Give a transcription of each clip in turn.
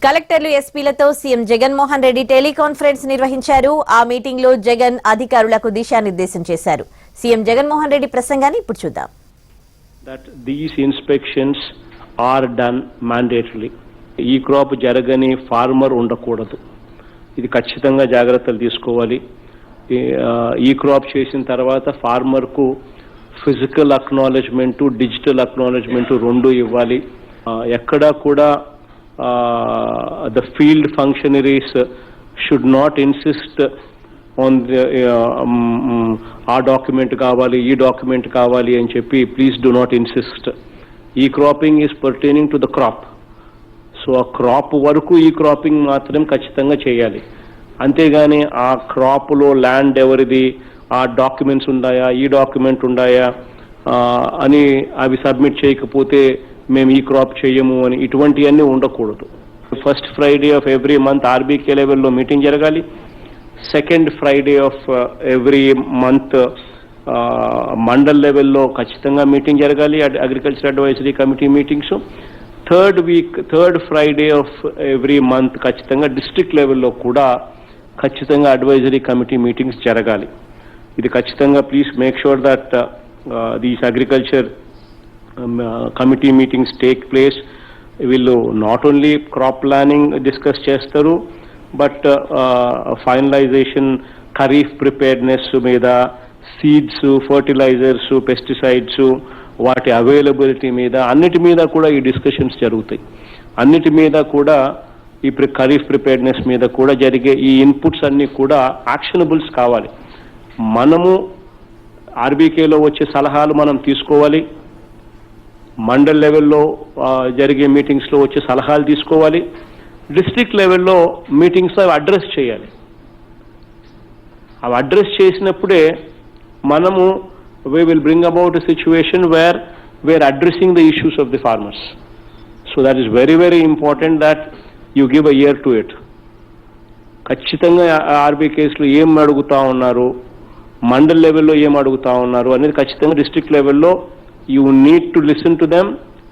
కలెక్టర్లు ఎస్పీలతో CM Jaganmohan Reddy teleconference నిర్వహించారు. ఆ మీటింగ్ లో జగన్ అధికారులకు దిశానిర్దేశం చేశారు. సీఎం జగన్మోహన్ రెడ్డి ప్రసంగాన్ని ఇప్పుడు చూద్దాం. That these inspections are done mandatorily. ఈ క్రాప్ జరగని ఫార్మర్ ఉండకూడదు. ఇది ఖచ్చితంగా జాగ్రత్తలు తీసుకోవాలి. ఈ క్రాప్ చేసిన తర్వాత ఫార్మర్ కు ఫిజికల్ అక్నాలెడ్జ్మెంట్, డిజిటల్ అక్నాలెడ్జ్మెంట్ రెండు ఇవ్వాలి. ఎక్కడా కూడా the field functionaries should not insist on the ఆ డాక్యుమెంట్ కావాలి, ఈ డాక్యుమెంట్ కావాలి అని చెప్పి ప్లీజ్ డు నాట్ ఇన్సిస్ట్. ఈ cropping is pertaining to the crop. So ఆ క్రాప్ వరకు ఈ క్రాపింగ్ మాత్రం ఖచ్చితంగా చేయాలి. అంతేగాని ఆ క్రాప్లో ల్యాండ్ ఎవరిది, ఆ డాక్యుమెంట్స్ ఉన్నాయా, ఈ డాక్యుమెంట్ ఉన్నాయా అని అవి సబ్మిట్ చేయకపోతే మేము ఈ క్రాప్ చేయము అని ఇటువంటివన్నీ ఉండకూడదు. First Friday of every month RBK లెవెల్లో మీటింగ్ జరగాలి. Second Friday of every month mandal లెవెల్లో ఖచ్చితంగా మీటింగ్ జరగాలి, agriculture advisory committee meetings. Third Friday of every month ఖచ్చితంగా డిస్ట్రిక్ట్ లెవెల్లో కూడా ఖచ్చితంగా అడ్వైజరీ కమిటీ మీటింగ్స్ జరగాలి. ఇది ఖచ్చితంగా please make sure that these agriculture committee meetings take place. వీళ్ళు not only crop planning discuss చేస్తారు, బట్ ఫైనలైజేషన్, ఖరీఫ్ ప్రిపేర్నెస్ మీద, సీడ్స్, ఫర్టిలైజర్స్, పెస్టిసైడ్స్ వాటి అవైలబిలిటీ మీద, అన్నిటి మీద కూడా ఈ డిస్కషన్స్ జరుగుతాయి. అన్నిటి మీద కూడా ఈ ఖరీఫ్ ప్రిపేర్నెస్ మీద కూడా జరిగే ఈ ఇన్పుట్స్ అన్ని కూడా యాక్షనబుల్స్ కావాలి. మనము ఆర్బీకేలో వచ్చే సలహాలు మనం తీసుకోవాలి, మండల్ లెవెల్లో జరిగే మీటింగ్స్లో వచ్చే సలహాలు తీసుకోవాలి, డిస్ట్రిక్ట్ లెవెల్లో మీటింగ్స్ అవి అడ్రస్ చేయాలి. అవి అడ్రస్ చేసినప్పుడే మనము we will bring about a situation where we are addressing the issues of the farmers. So that is very, very important that you give a ear to it. ఖచ్చితంగా ఆర్బీకేస్లో ఏం అడుగుతా ఉన్నారు, మండల్ లెవెల్లో ఏం అడుగుతా ఉన్నారు అనేది ఖచ్చితంగా డిస్ట్రిక్ట్ లెవెల్లో you need to listen to them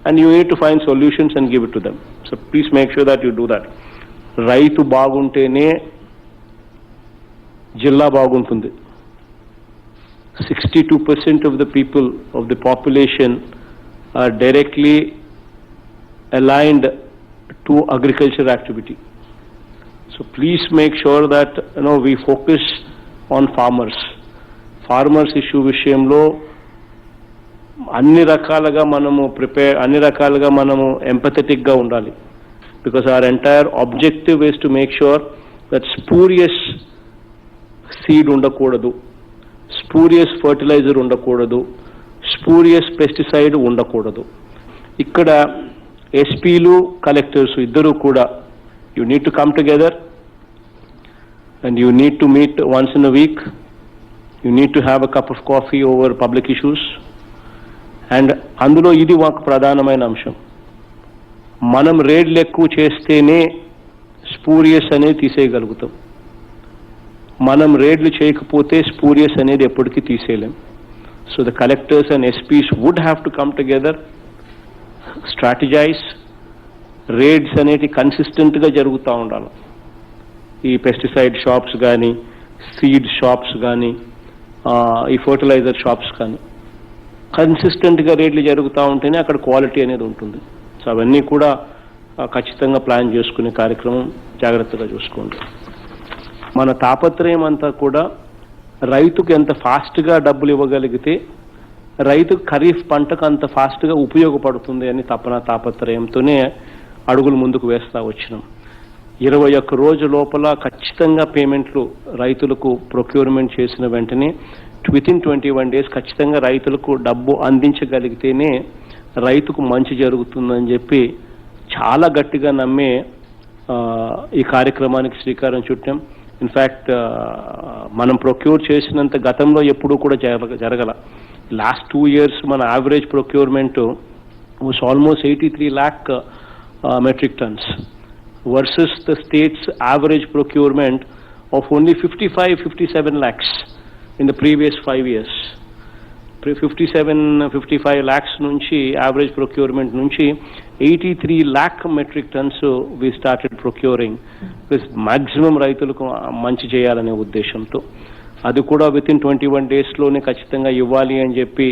and you need to find solutions and give it to them. So please make sure that you do that. రైతు బాగుంటేనే జిల్లా బాగుంటుంది. 62% of the people of the population are directly aligned to agriculture activity. So please make sure that we focus on farmers. Farmers issue విషయంలో అన్ని రకాలుగా మనము empathetic గా ఉండాలి. Because our entire objective is to make sure that spurious seed ఉండకూడదు, spurious fertiliser ఉండకూడదు, spurious pesticide ఉండకూడదు. ఇక్కడ ఎస్పీలు, కలెక్టర్స్ ఇద్దరు కూడా you need to come together and you need to meet once in a week. You need to have a cup of coffee over public issues. And అందులో ఇది ఒక ప్రధానమైన అంశం. మనం రేడ్లు ఎక్కువ చేస్తేనే స్పూరియస్ అనేది తీసేయగలుగుతాం. మనం రేడ్లు చేయకపోతే స్పూరియస్ అనేది ఎప్పటికీ తీసేయలేం. So the collectors and SPs would have to come together, strategise. Raids అనేది కన్సిస్టెంట్గా జరుగుతూ ఉండాలి. ఈ పెస్టిసైడ్ షాప్స్ కానీ, సీడ్ షాప్స్ కానీ, ఈ ఫర్టిలైజర్ షాప్స్ కానీ కన్సిస్టెంట్గా రేట్లు జరుగుతూ ఉంటేనే అక్కడ క్వాలిటీ అనేది ఉంటుంది. సో అవన్నీ కూడా ఖచ్చితంగా ప్లాన్ చేసుకునే కార్యక్రమం జాగ్రత్తగా చూసుకోండి. మన తాపత్రయం అంతా కూడా రైతుకు ఎంత ఫాస్ట్గా డబ్బులు ఇవ్వగలిగితే రైతు ఖరీఫ్ పంటకు అంత ఫాస్ట్గా ఉపయోగపడుతుంది అని తాపత్రయంతోనే అడుగులు ముందుకు వేస్తూ వచ్చినాం. 21 రోజు లోపల ఖచ్చితంగా పేమెంట్లు రైతులకు ప్రొక్యూర్మెంట్ చేసిన వెంటనే వితిన్ 21 days ఖచ్చితంగా రైతులకు డబ్బు అందించగలిగితేనే రైతుకు మంచి జరుగుతుందని చెప్పి చాలా గట్టిగా నమ్మే ఈ కార్యక్రమానికి శ్రీకారం చుట్టాం. ఇన్ఫ్యాక్ట్ మనం ప్రొక్యూర్ చేసినంత గతంలో ఎప్పుడూ కూడా జరగల. లాస్ట్ 2 years మన average procurement was almost 83 lakh metric tons versus the states average procurement of only 55-57 lakhs in the previous 5 years. 57-55 lakhs నుంచి యావరేజ్ ప్రొక్యూర్మెంట్ నుంచి 83 lakh metric tons we started procuring. Plus maximum రైతులకు మంచి చేయాలనే ఉద్దేశంతో అది కూడా with in 21 daysలోనే ఖచ్చితంగా ఇవ్వాలి అని చెప్పి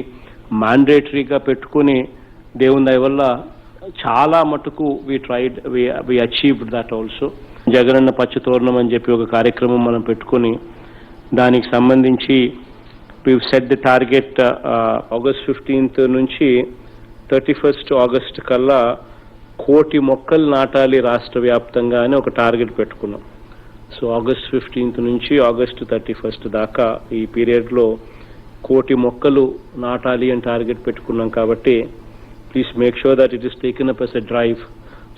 మ్యాండేటరీగా పెట్టుకుని దేవుని దయ వల్ల చాలా మటుకు we achieved that also. Jagananna పచ్చ తోరణం అని చెప్పి ఒక కార్యక్రమం మనం పెట్టుకుని దానికి సంబంధించి we set the target August 15th నుంచి 31st August కల్లా 1,00,00,000 మొక్కలు నాటాలి రాష్ట్ర వ్యాప్తంగా అని ఒక టార్గెట్ పెట్టుకున్నాం. సో August 15th నుంచి August 31st దాకా ఈ పీరియడ్లో 1,00,00,000 మొక్కలు నాటాలి అని టార్గెట్ పెట్టుకున్నాం. కాబట్టి please make sure that it is taken up as a drive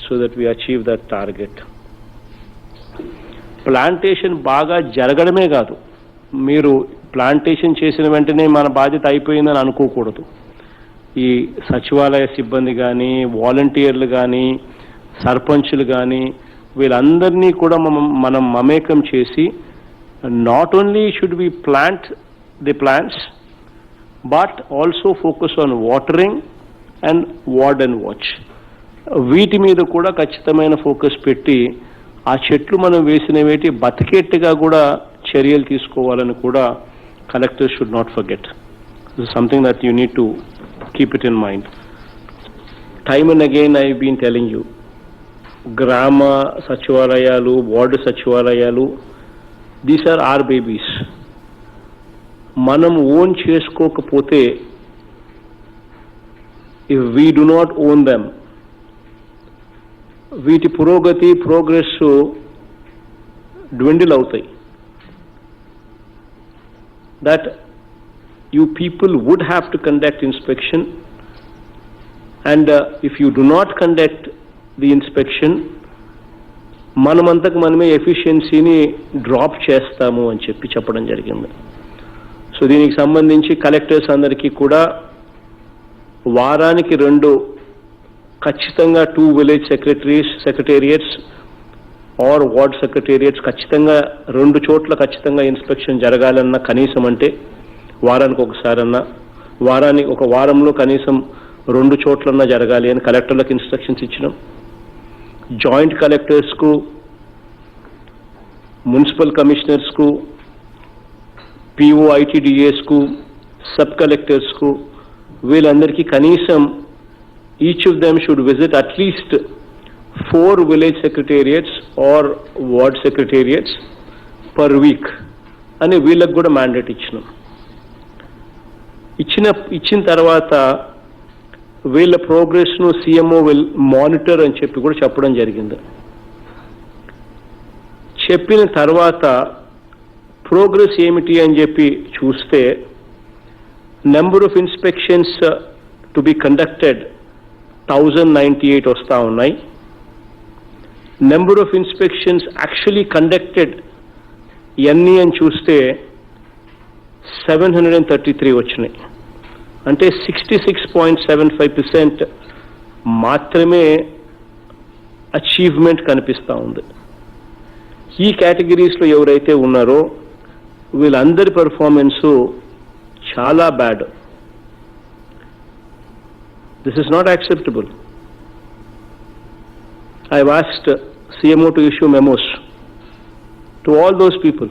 so that we achieve that target. Plantation బాగా జరగడమే కాదు, మీరు ప్లాంటేషన్ చేసిన వెంటనే మన బాధ్యత అయిపోయిందని అనుకోకూడదు. ఈ సచివాలయ సిబ్బంది కానీ, వాలంటీర్లు కానీ, సర్పంచులు కానీ వీళ్ళందరినీ కూడా మనం మమేకం చేసి not only should we plant the plants but also focus on watering and ward and watch. వీటి మీద కూడా ఖచ్చితమైన ఫోకస్ పెట్టి ఆ చెట్లు మనం వేసినవేటి బతికేట్టుగా కూడా చర్యలు తీసుకోవాలని కూడా collectors should not forget. This is something that you need to keep it in mind. Time and again I have been telling you, grama sachivalayalu, ward sachivalayalu, these are our babies. Manam own cheskokapote, if we do not own them, వీటి పురోగతి progress dwindle అవుతాయి. That you people would have to conduct inspection, and if you do not conduct the inspection, మనమంతకు మనమే ఎఫిషియన్సీని drop చేస్తాము అని చెప్పడం జరిగింది. So దీనికి సంబంధించి కలెక్టర్స్ అందరికీ కూడా వారానికి 2 ఖచ్చితంగా 2 village secretariats are ward secretariats ఖచ్చితంగా 2 చోట్ల ఖచ్చితంగా ఇన్స్పెక్షన్ జరగాలన్నా కనీసం అంటే వారానికి ఒకసారన్నా, ఒక వారంలో కనీసం 2 చోట్లన్నా జరగాలి అని కలెక్టర్లకు ఇన్స్ట్రక్షన్స్ ఇచ్చినాం. జాయింట్ కలెక్టర్స్కు, మున్సిపల్ కమిషనర్స్కు, POITDAస్కు, సబ్ కలెక్టర్స్కు వీళ్ళందరికీ కనీసం each of them should visit at least 4 village secretariats or ward secretariats per week అని వీళ్ళకు కూడా మ్యాండేట్ ఇచ్చిన తర్వాత వీళ్ళ ప్రోగ్రెస్ను CMO విల్ మానిటర్ అని చెప్పి కూడా చెప్పడం జరిగింది. చెప్పిన తర్వాత ప్రోగ్రెస్ ఏమిటి అని చెప్పి చూస్తే number of inspections to be conducted 1098 వస్తూ ఉన్నాయి. Number of inspections actually conducted ఎన్ని అని చూస్తే 733 వచ్చినాయి. అంటే 66.75% మాత్రమే అచీవ్మెంట్ కనిపిస్తూ ఉంది. ఈ కేటగిరీస్లో ఎవరైతే ఉన్నారో వీళ్ళందరి పర్ఫార్మెన్సు చాలా bad. This is not acceptable. I've asked CMO to issue memos to all those people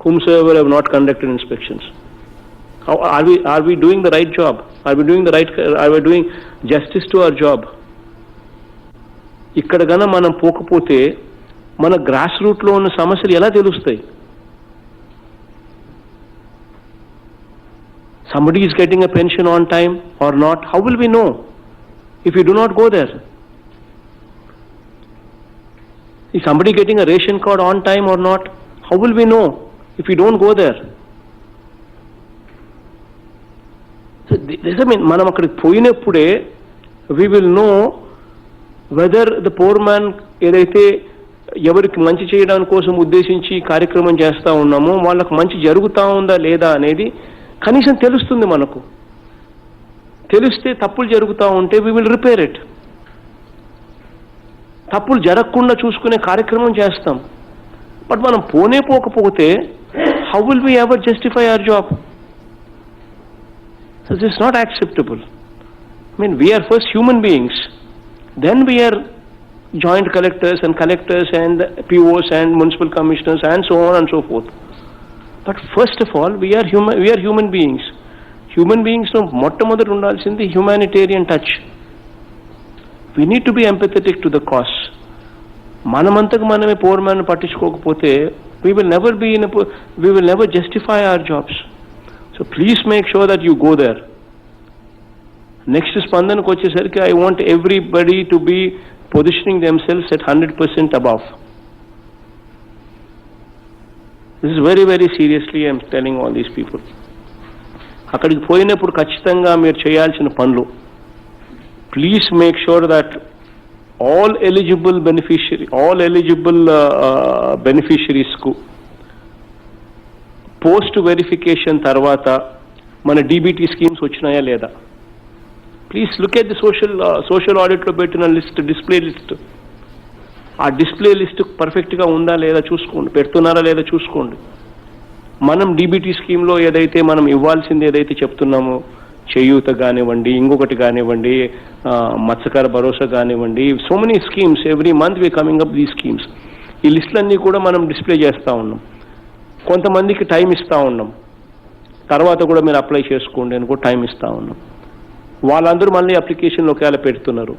whomsoever have not conducted inspections. How are we doing the right job? Are we doing justice to our job? ఇక్కడ గన మనం పోకపోతే మన grass root లో ఉన్న సమస్యలు ఎలా తెలుస్తాయి? Somebody is getting a pension on time or not? How will we know if we do not go there? Is somebody getting a ration card on time or not? How will we know if we don't go there? So this I mean, మనం అక్కడికి పోయినప్పుడే we will know whether the poor man ఏదైతే ఎవరికి మంచి చేయడం కోసం ఉద్దేశించి కార్యక్రమం చేస్తూ ఉన్నామో వాళ్ళకు మంచి జరుగుతూ ఉందా లేదా అనేది కనీసం తెలుస్తుంది. మనకు తెలిస్తే తప్పులు జరుగుతూ ఉంటే we will repair it. తప్పులు జరగకుండా చూసుకునే కార్యక్రమం చేస్తాం. బట్ మనం పోకపోతే how will we ever justify our job? So this is not acceptable. I mean, we are first human beings, then we are joint collectors and POs and municipal commissioners and so on and so forth. But first of all, we are human beings. Human beings no మొట్టమొదటి ఉండాల్సింది humanitarian touch. We need to be empathetic to the cause. మనమంతకు మనమే poor man పట్టించుకోకపోతే we will never justify our jobs. So please make sure that you go there. Next స్పందనకు వచ్చేసరికి I want everybody to be positioning themselves at 100% above. This is very, very seriously I am telling all these people. అక్కడికి పోయినప్పుడు ఖచ్చితంగా మీరు చేయాల్సిన పనులు, please make sure that all eligible beneficiaries-కు post verification తర్వాత మన DBT స్కీమ్స్ వచ్చినాయా లేదా? Please look at the social ఆడిట్లో పెట్టిన డిస్ప్లే లిస్ట్. ఆ డిస్ప్లే లిస్ట్ పర్ఫెక్ట్గా ఉందా లేదా చూసుకోండి, పెడుతున్నారా లేదా చూసుకోండి. మనం DBT స్కీమ్లో ఏదైతే మనం ఇవ్వాల్సింది ఏదైతే చెప్తున్నామో, చేయూత కానివ్వండి, ఇంకొకటి కానివ్వండి, మత్స్యకార భరోసా కానివ్వండి, so many schemes, every month we coming up these schemes. ఈ లిస్టులన్నీ కూడా మనం డిస్ప్లే చేస్తూ ఉన్నాం. కొంతమందికి టైం ఇస్తూ ఉన్నాం, తర్వాత కూడా మీరు అప్లై చేసుకోండి అని కూడా టైం ఇస్తూ ఉన్నాం. వాళ్ళందరూ మళ్ళీ అప్లికేషన్లు ఒకవేళ పెడుతున్నారు.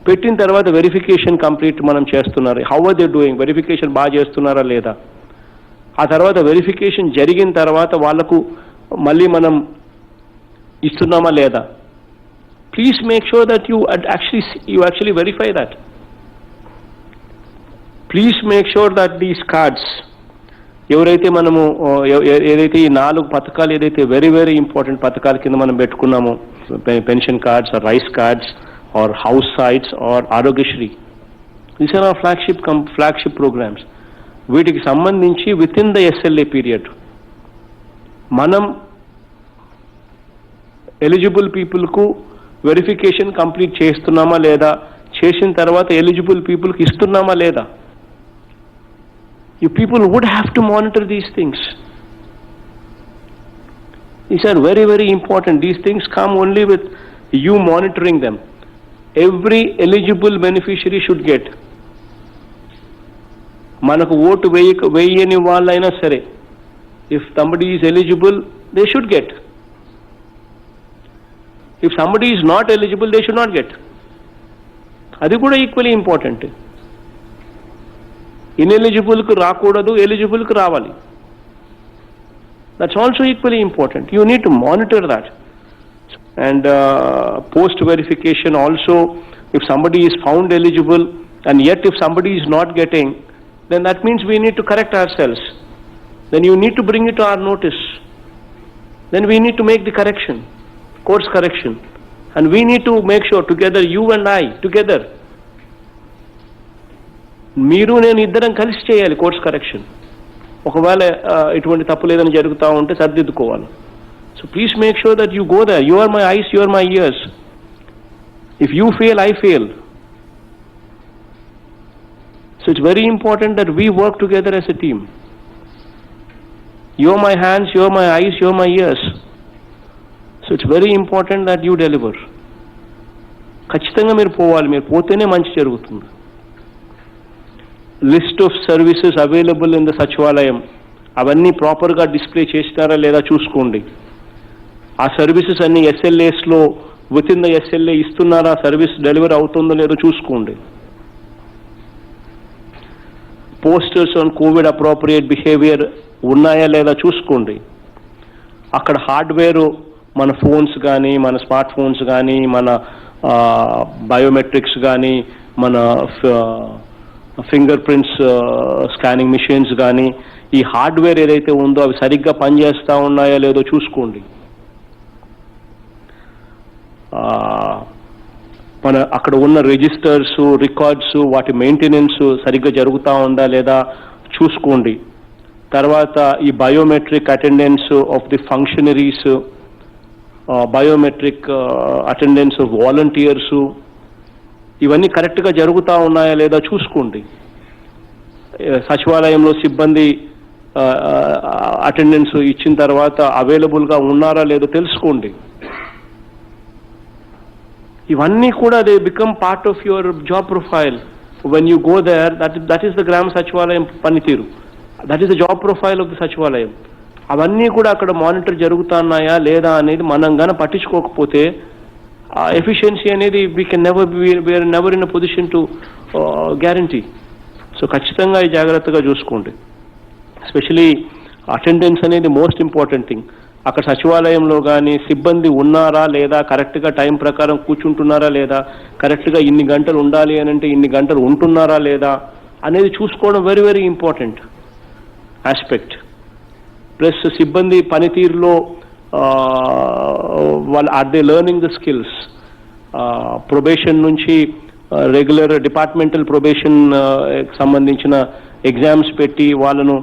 పెట్టిన తర్వాత వెరిఫికేషన్ కంప్లీట్ మనం చేస్తున్నారు. How are they doing, verification బాగా చేస్తున్నారా లేదా? ఆ తర్వాత వెరిఫికేషన్ జరిగిన తర్వాత వాళ్లకు మళ్ళీ మనం ఇస్తున్నామా లేదా? Please make sure that you actually verify that. Please make sure that these cards ఎవరైతే మనము ఏదైతే ఈ 4 పథకాలు ఏదైతే వెరీ వెరీ ఇంపార్టెంట్ పథకాల కింద మనం పెట్టుకున్నామో, pension cards or rice cards or house sites or Aarogyasri, these are are flagship programmes. వీటికి సంబంధించి with in the SLA period మనం ఎలిజిబుల్ పీపుల్కు వెరిఫికేషన్ కంప్లీట్ చేస్తున్నామా లేదా, చేసిన తర్వాత ఎలిజిబుల్ పీపుల్కి ఇస్తున్నామా లేదా? You people would have to monitor these things. These are very, very important. These things come only with you monitoring them. Every eligible beneficiary should get. మనకు vote వేయని వాళ్ళైనా సరే, if somebody is eligible, they should get. If somebody is not eligible, they should not get. అది కూడా equally important. ఇన్ఎలిజిబుల్కు రాకూడదు, ఎలిజిబుల్కు రావాలి. That's also equally important. You need to monitor that. And post verification also, if somebody is found eligible and yet if somebody is not getting, then that means we need to correct ourselves. Then you need to bring it to our notice. Then we need to make the correction, course correction. And we need to make sure together, you and I, together, మీరు నేను ఇద్దరం కలిసి చేయాలి course correction. ఒకవేళ ఇటువంటి తప్పులు ఏదైనా జరుగుతూ ఉంటే సర్దిద్దుకోవాలి. So please make sure that you go there. You are my eyes, you are my ears. If you fail, I fail. So it's very important that we work together as a team. You are my hands, you are my eyes, you are my ears. So it's very important that you deliver. ఖచ్చితంగా మీరు పోవాలి, మీరు పోతేనే మంచి జరుగుతుంది. List of services available in the Sachivalayam, అవన్నీ ప్రాపర్గా display చేస్తారా లేదా చూసుకోండి. ఆ సర్వీసెస్ అన్ని SLAస్లో విత్ ఇన్ ద SLA ఇస్తున్నారా, సర్వీస్ డెలివరీ అవుతుందో లేదో చూసుకోండి. Posters on Covid appropriate behaviour ఉన్నాయా లేదా చూసుకోండి. అక్కడ హార్డ్వేర్, మన ఫోన్స్ కానీ, మన స్మార్ట్ ఫోన్స్ కానీ, మన బయోమెట్రిక్స్ కానీ, మన ఫింగర్ ప్రింట్స్ స్కానింగ్ మిషన్స్ కానీ, ఈ హార్డ్వేర్ ఏదైతే ఉందో అవి సరిగ్గా పనిచేస్తూ ఉన్నాయా లేదో చూసుకోండి. మన అక్కడ ఉన్న రిజిస్టర్స్, రికార్డ్స్, వాటి మెయింటెనెన్స్ సరిగ్గా జరుగుతూ ఉందా లేదా చూసుకోండి. తర్వాత ఈ biometric attendance of the functionaries, biometric attendance of volunteers, ఇవన్నీ కరెక్ట్గా జరుగుతూ ఉన్నాయా లేదా చూసుకోండి. సచివాలయంలో సిబ్బంది అటెండెన్స్ ఇచ్చిన తర్వాత అవైలబుల్గా ఉన్నారా లేదో తెలుసుకోండి. ఇవన్నీ కూడా they become part of your job profile. When you go there, that is the Grama Sachivalayam పనితీరు, that is the job profile of the Sachivalayam. అవన్నీ కూడా అక్కడ మానిటర్ జరుగుతున్నాయా లేదా అనేది మనం గాన పట్టించుకోకపోతే ఎఫిషియన్సీ అనేది we can we're never in a position to guarantee. So ఖచ్చితంగా ఈ జాగ్రత్తగా చూసుకోండి. ఎస్పెషలీ అటెండెన్స్ అనేది మోస్ట్ ఇంపార్టెంట్ థింగ్. అక్కడ సచివాలయంలో కానీ సిబ్బంది ఉన్నారా లేదా, కరెక్ట్గా టైం ప్రకారం కూర్చుంటున్నారా లేదా, కరెక్ట్గా ఇన్ని గంటలు ఉండాలి అని అంటే ఇన్ని గంటలు ఉంటున్నారా లేదా అనేది చూసుకోవడం very very important aspect. Plus సిబ్బంది పనితీరులో వాళ్ళు are they learning the skills. Probation నుంచి రెగ్యులర్ డిపార్ట్మెంటల్ ప్రొబేషన్ సంబంధించిన ఎగ్జామ్స్ పెట్టి వాళ్ళను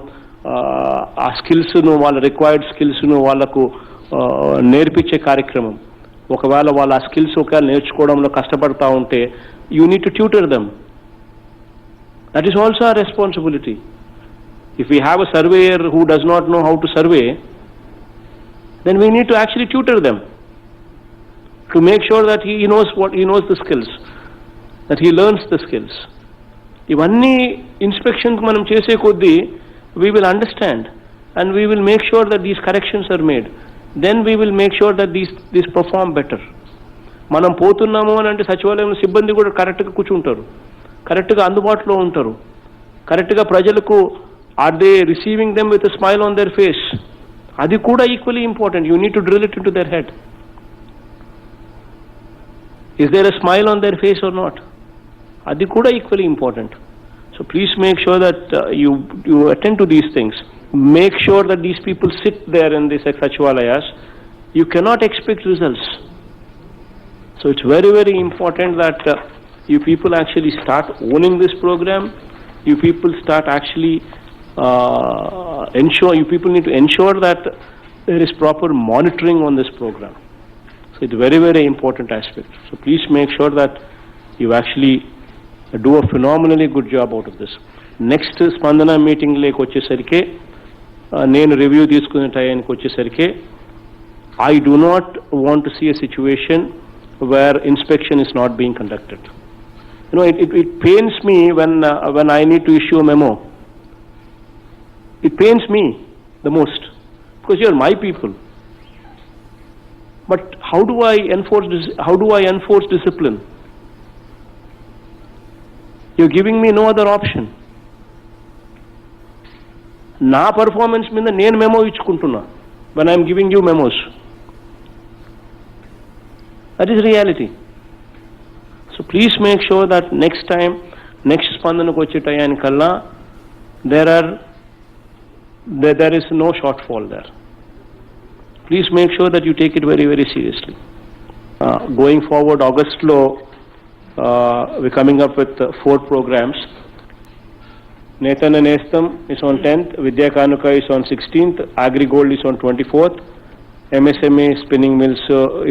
ఆ స్కిల్స్ను, వాళ్ళ రిక్వైర్డ్ స్కిల్స్ను వాళ్ళకు నేర్పించే కార్యక్రమం. ఒకవేళ వాళ్ళు ఆ స్కిల్స్ ఒకవేళ నేర్చుకోవడంలో కష్టపడతా ఉంటే you need to tutor them. That is also our responsibility. If we have a surveyor who does not know how to survey, then we need to actually tutor them to make sure that he knows the skills, that he learns the skills. Ivanni inspections manam chese koddi we will understand and we will make sure that these corrections are made. Then we will make sure that these perform better. Manam potunnamu ani ante sachivalayam sibbandi kuda correct ga కూర్చుంటారు, correct ga అందుబాటులో ఉంటారు, correct ga ప్రజలకు are they receiving them with a smile on their face? Adi kuda equally important. You need to drill it into their head. Is there a smile on their face or not? Adi kuda equally important. So please make sure that you attend to these things. Make sure that these people sit there in these sachivalayas. You cannot expect results. So it's very very important that you people actually start owning this program. You people start actually you people need to ensure that there is proper monitoring on this program. So it's a very very important aspect. So please make sure that you actually do a phenomenally good job out of this. Next Spandana meeting like వచ్చేసరికి నేను review తీసుకునే టైంకి వచ్చేసరికి I do not want to see a situation where inspection is not being conducted. You know, it pains me when I need to issue a memo. It pains me the most because you are my people. But how do I enforce discipline? You're giving me no other option. Na performance means nenu memo ichukuntunna when I'm giving you memos. That is reality. So please make sure that next time, next Spandanaku వచ్చే టయానికల్లా there is no shortfall there. Please make sure that you take it very very seriously. Going forward, August lo we're coming up with 4 programs. Netana Nestam is on 10th, Vidya Kanuka is on 16th, Agri Gold is on 24th, MSME spinning mills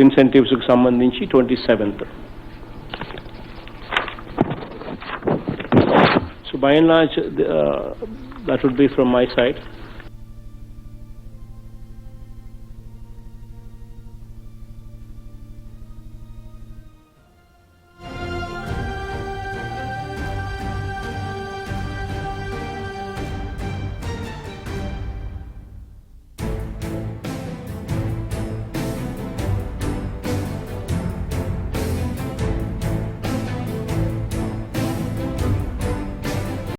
incentives కు సంబంధించి 27th. So by and large that would be from my side.